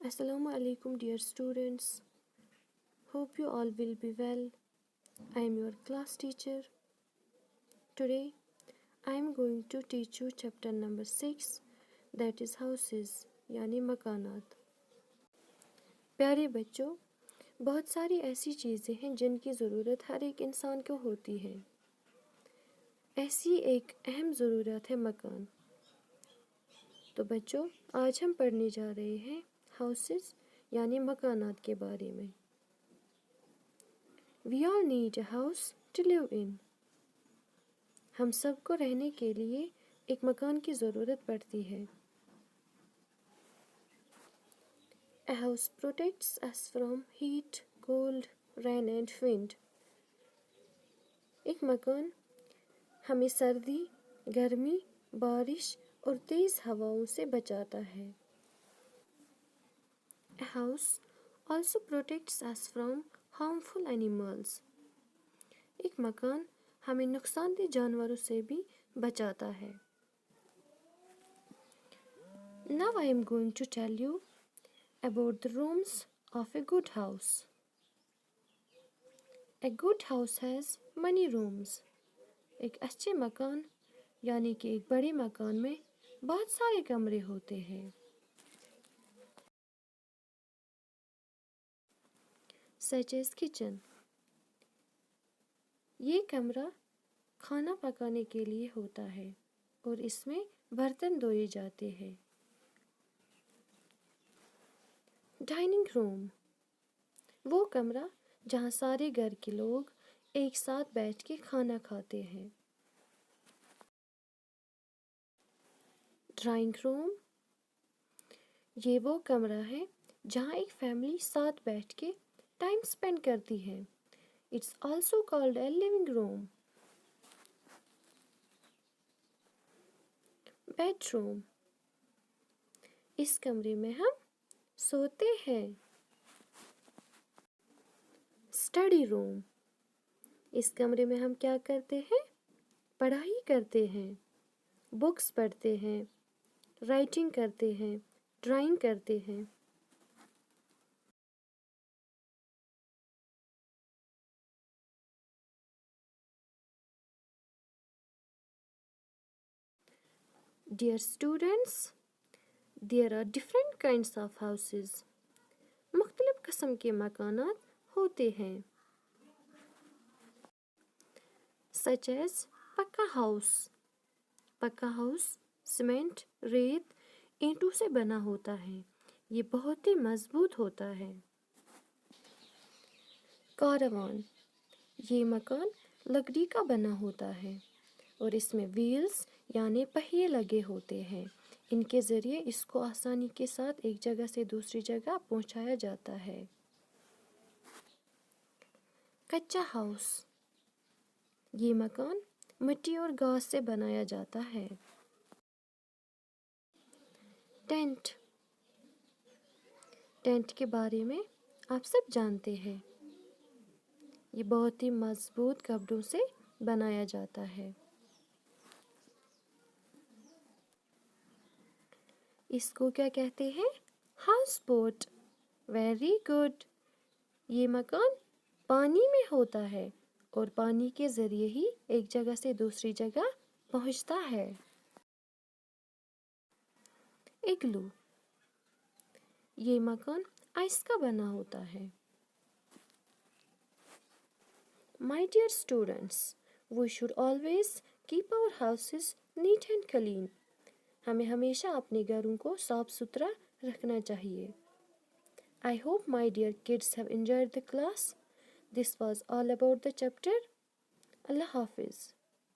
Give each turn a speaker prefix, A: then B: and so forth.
A: Assalamu alaikum dear students. Hope you all will be well. I am your class teacher. Today I am going to teach you chapter number 6, that is houses यानी मकानात। प्यारे बच्चों, बहुत सारी ऐसी चीज़ें हैं जिनकी ज़रूरत हर एक इंसान को होती है। ऐसी एक अहम ज़रूरत है मकान। तो बच्चों, आज हम पढ़ने जा रहे हैं हाउसेस यानी मकानात के बारे में। We all need a house to live in. हम सबको रहने के लिए एक मकान की ज़रूरत पड़ती है। A house protects us from heat, cold, rain and wind. एक मकान हमें सर्दी, गर्मी, बारिश और तेज़ हवाओं से बचाता है। A house also protects us from harmful animals. एक मकान हमें नुकसानदेह जानवरों से भी बचाता है। Now I am going to tell you about the rooms of a good house. A good house has many rooms. एक अच्छे मकान यानी कि एक बड़े मकान में बहुत सारे कमरे होते हैं। Such as kitchen. ये कमरा खाना पकाने के लिए होता है और इसमें बर्तन धोए जाते हैं। डाइनिंग रूम, वो कमरा जहाँ सारे घर के लोग एक साथ बैठ के खाना खाते हैं। ड्राइंग रूम, ये वो कमरा है जहाँ एक फैमिली साथ बैठ के टाइम स्पेंड करती है। It's also called a living room. Bedroom, इस कमरे में हम सोते हैं। स्टडी रूम, इस कमरे में हम क्या करते हैं? पढ़ाई करते हैं, बुक्स पढ़ते हैं, राइटिंग करते हैं, ड्राइंग करते हैं। Dear students, there are different kinds of houses. मुख्तलिफ किस्म के मकानात होते हैं। Such as पक्का हाउस। पक्का हाउस सीमेंट, रेत, ईंटों से बना होता है। ये बहुत ही मजबूत होता है। कारवान, ये मकान लकड़ी का बना होता है और इसमें व्हील्स यानी पहिए लगे होते हैं। इनके ज़रिए इसको आसानी के साथ एक जगह से दूसरी जगह पहुंचाया जाता है। कच्चा हाउस, ये मकान मिट्टी और घास से बनाया जाता है। टेंट, टेंट के बारे में आप सब जानते हैं। ये बहुत ही मजबूत कपड़ों से बनाया जाता है। इसको क्या कहते हैं? House boat. Very good. ये मकान पानी में होता है और पानी के ज़रिए ही एक जगह से दूसरी जगह पहुंचता है। इग्लू, ये मकान आइस का बना होता है। My dear students, we should always keep our houses neat and clean. हमें हमेशा अपने घरों को साफ सुथरा रखना चाहिए। I hope my dear kids have enjoyed the class. This was all about the chapter. Allah Hafiz.